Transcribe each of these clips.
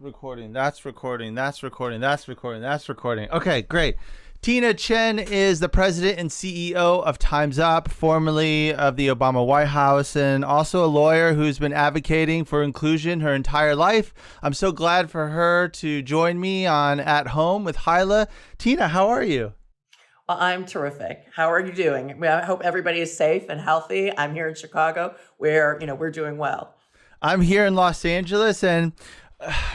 recording. That's recording. That's recording. That's recording. That's recording. Okay, great. Tchen is the president and CEO of Time's Up, formerly of the Obama White House, and also a lawyer who's been advocating for inclusion her entire life. I'm so glad for her to join me on At Home with Hyla. Tina, how are you? Well, I'm terrific. How are you doing? I hope everybody is safe and healthy. I'm here in Chicago where, we're doing well. I'm here in Los Angeles, and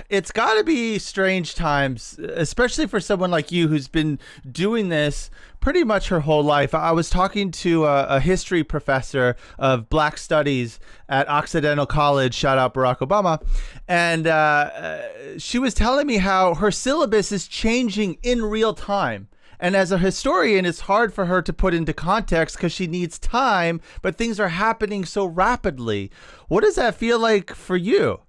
it's got to be strange times, especially for someone like you who's been doing this pretty much her whole life. I was talking to a history professor of Black Studies at Occidental College, shout out Barack Obama, and she was telling me how her syllabus is changing in real time. And as a historian, it's hard for her to put into context because she needs time, but things are happening so rapidly. What does that feel like for you?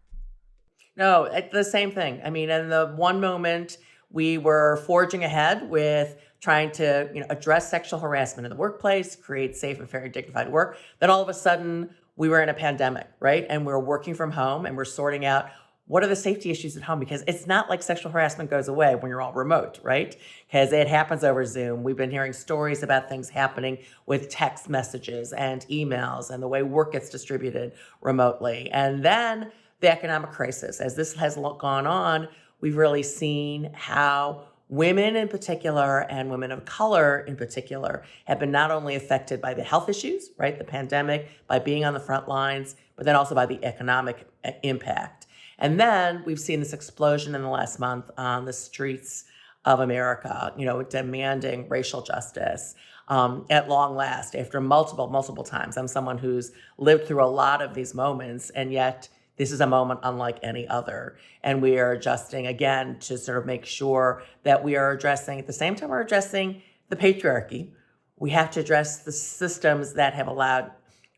No, it's the same thing. I mean, in the one moment we were forging ahead with trying to, address sexual harassment in the workplace, create safe and fair and dignified work. Then all of a sudden we were in a pandemic, right? And we're working from home and we're sorting out what are the safety issues at home? Because it's not like sexual harassment goes away when you're all remote, right? Because it happens over Zoom. We've been hearing stories about things happening with text messages and emails and the way work gets distributed remotely. And then the economic crisis. As this has gone on, we've really seen how women in particular and women of color in particular have been not only affected by the health issues, right, the pandemic, by being on the front lines, but then also by the economic impact. And then we've seen this explosion in the last month on the streets of America, demanding racial justice at long last after multiple times. I'm someone who's lived through a lot of these moments, and yet this is a moment unlike any other. And we are adjusting again to sort of make sure that we are addressing, at the same time we're addressing the patriarchy, we have to address the systems that have allowed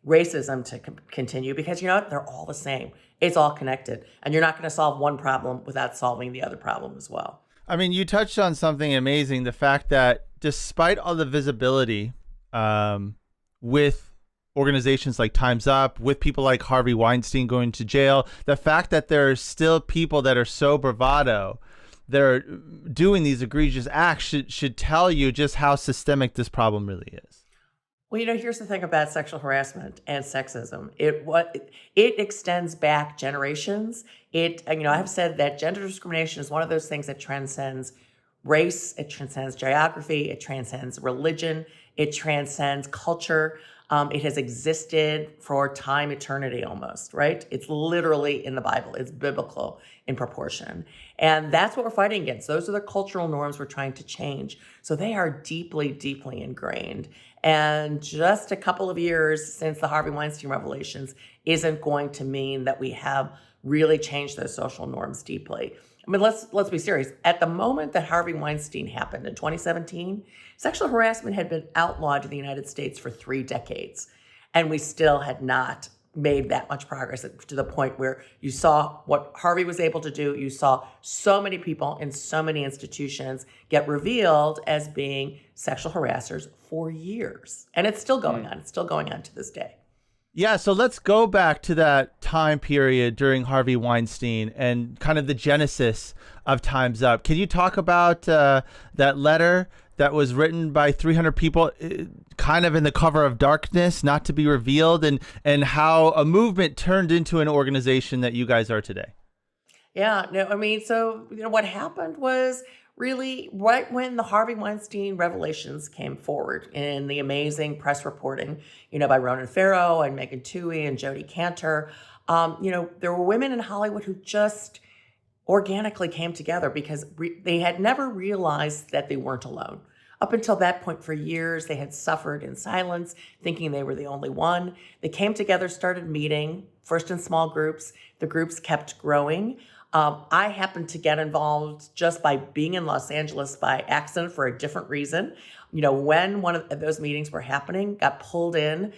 racism to continue because, they're all the same. It's all connected. And you're not going to solve one problem without solving the other problem as well. I mean, you touched on something amazing, the fact that despite all the visibility with organizations like Time's Up, with people like Harvey Weinstein going to jail, the fact that there are still people that are so bravado, they're doing these egregious acts should tell you just how systemic this problem really is. Well, here's the thing about sexual harassment and sexism. It extends back generations. I've said that gender discrimination is one of those things that transcends race, it transcends geography, it transcends religion, it transcends culture. It has existed for time, eternity almost, right? It's literally in the Bible. It's biblical in proportion. And that's what we're fighting against. Those are the cultural norms we're trying to change. So they are deeply, deeply ingrained. And just a couple of years since the Harvey Weinstein revelations isn't going to mean that we have really changed those social norms deeply. I mean, let's be serious. At the moment that Harvey Weinstein happened in 2017, sexual harassment had been outlawed in the United States for 3 decades, and we still had not made that much progress to the point where you saw what Harvey was able to do. You saw so many people in so many institutions get revealed as being sexual harassers for years. And it's still going on. It's still going on to this day. Yeah, so let's go back to that time period during Harvey Weinstein and kind of the genesis of Time's Up. Can you talk about that letter that was written by 300 people, kind of in the cover of darkness, not to be revealed, and how a movement turned into an organization that you guys are today? Yeah, no, I mean, so, what happened was really right when the Harvey Weinstein revelations came forward in the amazing press reporting, by Ronan Farrow and Megan Twohey and Jodi Kantor, there were women in Hollywood who just organically came together because they had never realized that they weren't alone. Up until that point, for years, they had suffered in silence, thinking they were the only one. They came together, started meeting, first in small groups. The groups kept growing. I happened to get involved just by being in Los Angeles by accident for a different reason. When one of those meetings were happening, got pulled in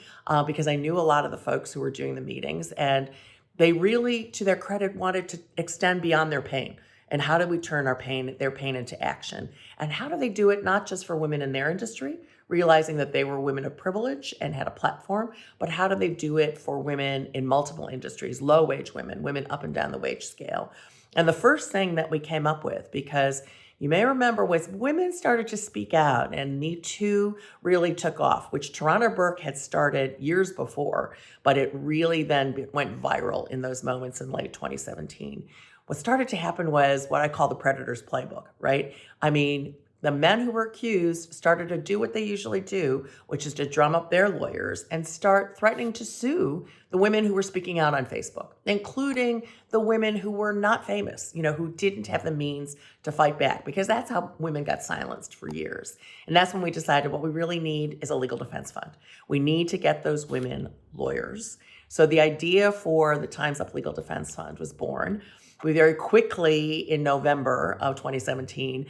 because I knew a lot of the folks who were doing the meetings, and they really, to their credit, wanted to extend beyond their pain. And how do we turn their pain into action? And how do they do it not just for women in their industry, realizing that they were women of privilege and had a platform, but how do they do it for women in multiple industries, low-wage women, women up and down the wage scale? And the first thing that we came up with, because you may remember, was women started to speak out and Me Too really took off, which Tarana Burke had started years before, but it really then went viral in those moments in late 2017. What started to happen was what I call the predator's playbook, right? I mean, the men who were accused started to do what they usually do, which is to drum up their lawyers and start threatening to sue the women who were speaking out on Facebook, including the women who were not famous, who didn't have the means to fight back, because that's how women got silenced for years. And that's when we decided what we really need is a legal defense fund. We need to get those women lawyers. So the idea for the Time's Up Legal Defense Fund was born. We very quickly, in November of 2017,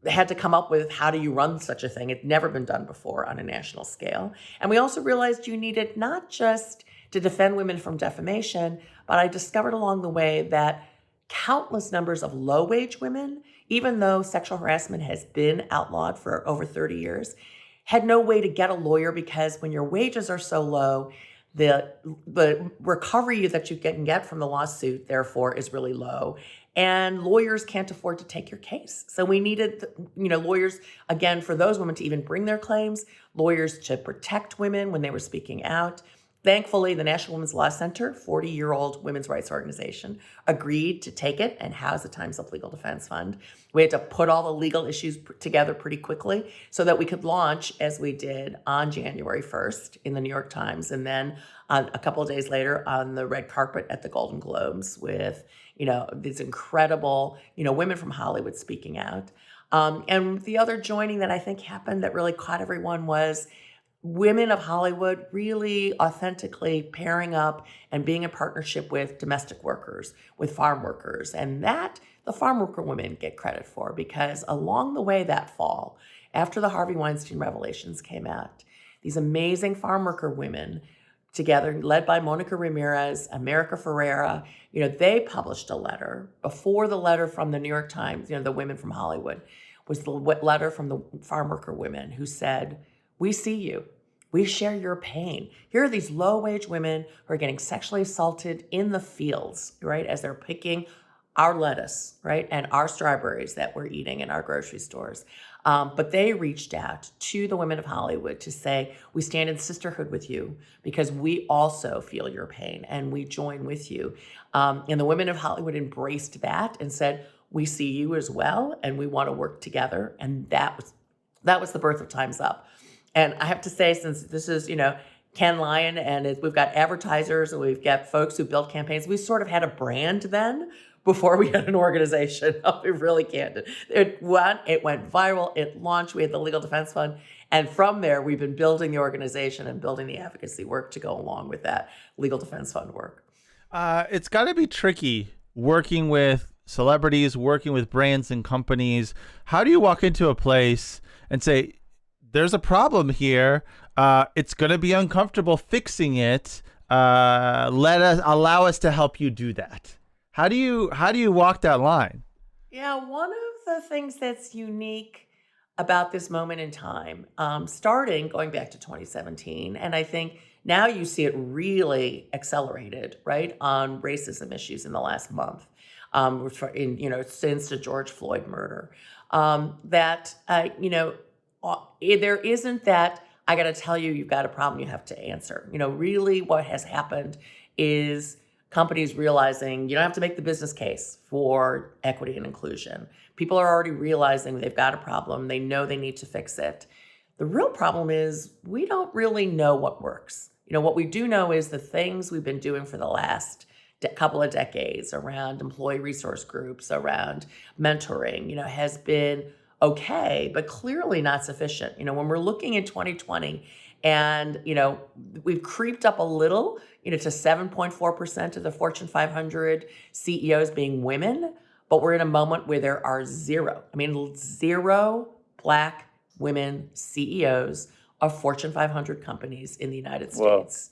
had to come up with how do you run such a thing. It's never been done before on a national scale. And we also realized you needed not just to defend women from defamation, but I discovered along the way that countless numbers of low-wage women, even though sexual harassment has been outlawed for over 30 years, had no way to get a lawyer, because when your wages are so low, the recovery that you can get from the lawsuit, therefore, is really low. And lawyers can't afford to take your case. So we needed, lawyers, again, for those women to even bring their claims, lawyers to protect women when they were speaking out. Thankfully, the National Women's Law Center, 40-year-old women's rights organization, agreed to take it and house the Time's Up Legal Defense Fund. We had to put all the legal issues together pretty quickly so that we could launch, as we did, on January 1st in the New York Times, and then a couple of days later on the red carpet at the Golden Globes with, these incredible, women from Hollywood speaking out. And the other joining that I think happened that really caught everyone was women of Hollywood really authentically pairing up and being in partnership with domestic workers, with farm workers. And that the farm worker women get credit for, because along the way that fall, after the Harvey Weinstein revelations came out, these amazing farm worker women together, led by Monica Ramirez, America Ferrera, they published a letter before the letter from the New York Times, the women from Hollywood, was the letter from the farm worker women who said, "We see you. We share your pain. Here are these low-wage women who are getting sexually assaulted in the fields, right, as they're picking our lettuce, right, and our strawberries that we're eating in our grocery stores." But they reached out to the women of Hollywood to say, we stand in sisterhood with you because we also feel your pain and we join with you. And the women of Hollywood embraced that and said, we see you as well and we want to work together. And that was the birth of Time's Up. And I have to say, since this is, Ken Lyon, and we've got advertisers and we've got folks who build campaigns, we sort of had a brand then before we had an organization. I'll be really candid. It went viral, it launched, we had the Legal Defense Fund, and from there we've been building the organization and building the advocacy work to go along with that Legal Defense Fund work. It's got to be tricky working with celebrities, working with brands and companies. How do you walk into a place and say, there's a problem here, it's going to be uncomfortable fixing it, allow us to help you do that? How do you walk that line? Yeah, one of the things that's unique about this moment in time, going back to 2017, and I think now you see it really accelerated, right, on racism issues in the last month, since the George Floyd murder, there isn't that, I got to tell you, you've got a problem you have to answer. Really what has happened is companies realizing you don't have to make the business case for equity and inclusion. People are already realizing they've got a problem. They know they need to fix it. The real problem is we don't really know what works. What we do know is the things we've been doing for the last couple of decades around employee resource groups, around mentoring, has been okay, but clearly not sufficient. When we're looking in 2020 and, we've creeped up a little, to 7.4% of the Fortune 500 CEOs being women, but we're in a moment where there are zero Black women CEOs of Fortune 500 companies in the United States.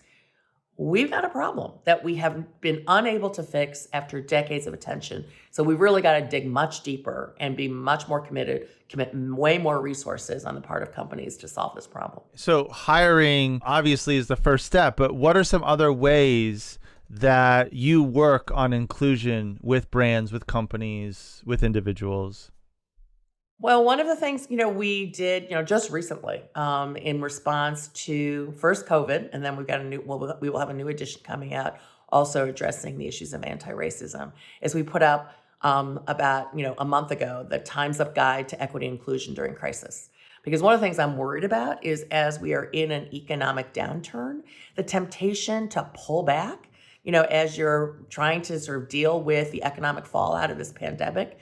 we've got a problem that we have been unable to fix after decades of attention. So we've really got to dig much deeper and be much more committed, commit way more resources on the part of companies to solve this problem. So hiring obviously is the first step, but what are some other ways that you work on inclusion with brands, with companies, with individuals? Well, one of the things, we did, just recently, in response to first COVID, and then we've got we will have a new edition coming out also addressing the issues of anti-racism, is we put up about, a month ago, the Time's Up Guide to Equity and Inclusion During Crisis. Because one of the things I'm worried about is as we are in an economic downturn, the temptation to pull back, as you're trying to sort of deal with the economic fallout of this pandemic,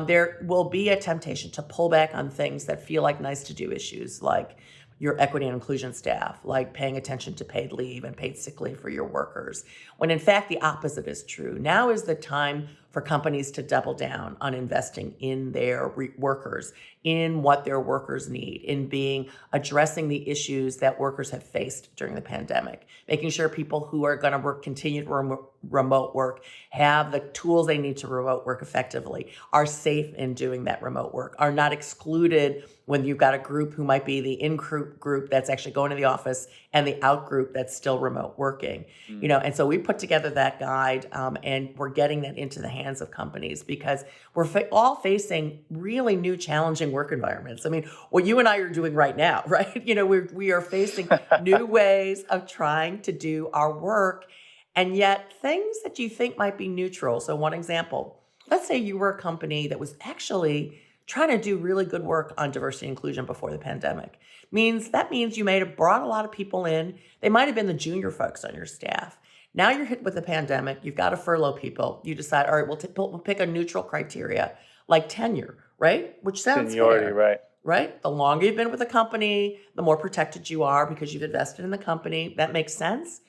there will be a temptation to pull back on things that feel like nice to do issues, like your equity and inclusion staff, like paying attention to paid leave and paid sick leave for your workers, when in fact the opposite is true. Now is the time for companies to double down on investing in their workers, in what their workers need, in addressing the issues that workers have faced during the pandemic, making sure people who are going to continue to remote work have the tools they need to remote work effectively, are safe in doing that remote work, are not excluded when you've got a group who might be the in-group that's actually going to the office and the out-group that's still remote working. And so we put together that guide, and we're getting that into the hands of companies because we're all facing really new challenging work environments. I mean, what you and I are doing right now, right? We are facing new ways of trying to do our work, and yet things that you think might be neutral. So one example, let's say you were a company that was actually trying to do really good work on diversity and inclusion before the pandemic. That means you may have brought a lot of people in. They might have been the junior folks on your staff. Now you're hit with the pandemic. You've got to furlough people. You decide, all right, we'll pick a neutral criteria like tenure, right? Which sounds seniority, fair, right? right? The longer you've been with the company, the more protected you are because you've invested in the company. That makes sense.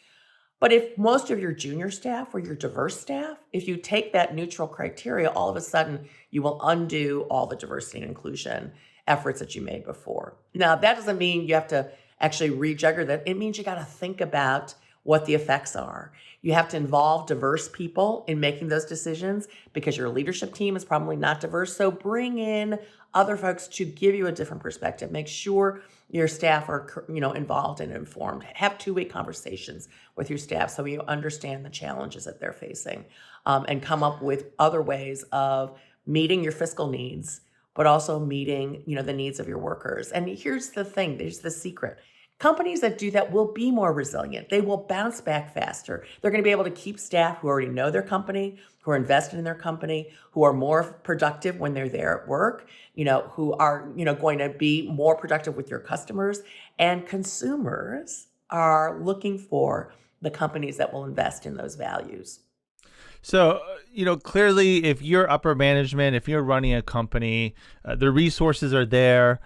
But if most of your junior staff or your diverse staff, if you take that neutral criteria, all of a sudden you will undo all the diversity and inclusion efforts that you made before. Now, that doesn't mean you have to actually rejigger that. It means you got to think about what the effects are. You have to involve diverse people in making those decisions because your leadership team is probably not diverse. So bring in other folks to give you a different perspective. Make sure your staff are, involved and informed. Have two-way conversations with your staff so you understand the challenges that they're facing, and come up with other ways of meeting your fiscal needs, but also meeting, the needs of your workers. And here's the thing, there's the secret. Companies that do that will be more resilient. They will bounce back faster. They're going to be able to keep staff who already know their company, who are invested in their company, who are more productive when they're there at work, who are, going to be more productive with your customers. And consumers are looking for the companies that will invest in those values. So, clearly if you're upper management, if you're running a company, the resources are there.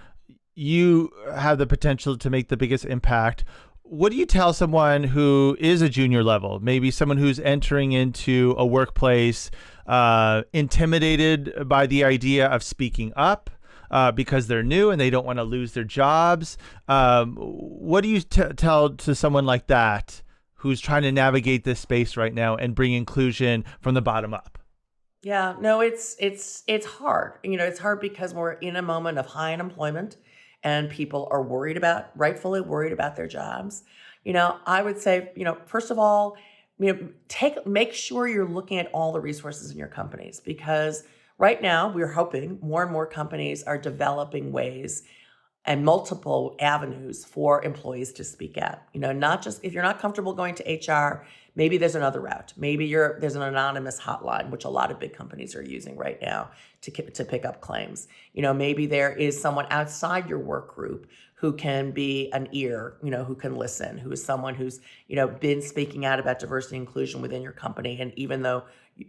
You have the potential to make the biggest impact. What do you tell someone who is a junior level, maybe someone who's entering into a workplace, intimidated by the idea of speaking up because they're new and they don't want to lose their jobs? What do you tell to someone like that who's trying to navigate this space right now and bring inclusion from the bottom up? Yeah, no, it's hard. It's hard because we're in a moment of high unemployment and people are rightfully worried about their jobs. I would say, first of all, make sure you're looking at all the resources in your companies, because right now we're hoping more and more companies are developing ways and multiple avenues for employees to speak out. Not just if you're not comfortable going to HR, maybe there's another route. Maybe there's an anonymous hotline, which a lot of big companies are using right now to pick up claims. Maybe there is someone outside your work group who can be an ear, who can listen, who is someone who's, been speaking out about diversity and inclusion within your company. And even though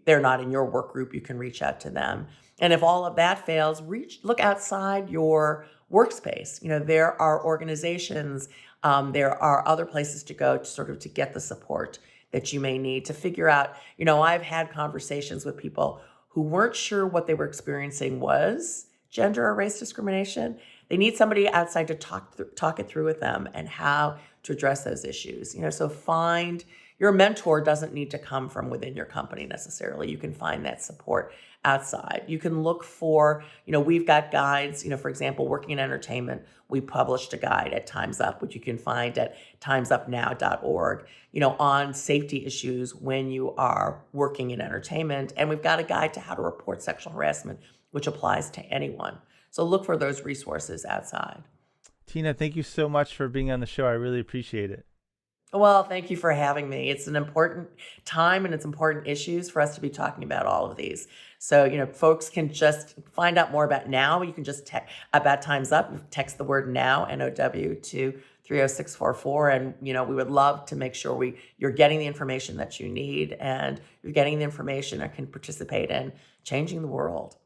they're not in your work group, you can reach out to them. And if all of that fails, look outside your workspace. There are organizations, there are other places to go to get the support that you may need to figure out. I've had conversations with people who weren't sure what they were experiencing was gender or race discrimination. They need somebody outside to talk it through with them and how to address those issues. So find your mentor doesn't need to come from within your company necessarily. You can find that support outside. You can look for, we've got guides, for example, working in entertainment, we published a guide at Time's Up, which you can find at timesupnow.org, on safety issues when you are working in entertainment. And we've got a guide to how to report sexual harassment, which applies to anyone. So look for those resources outside. Tina, thank you so much for being on the show. I really appreciate it. Well, thank you for having me. It's an important time and it's important issues for us to be talking about all of these. So, folks can just find out more about NOW. You can just about Time's Up, text the word NOW, NOW, to 30644. And, we would love to make sure you're getting the information that you need and you're getting the information that can participate in changing the world.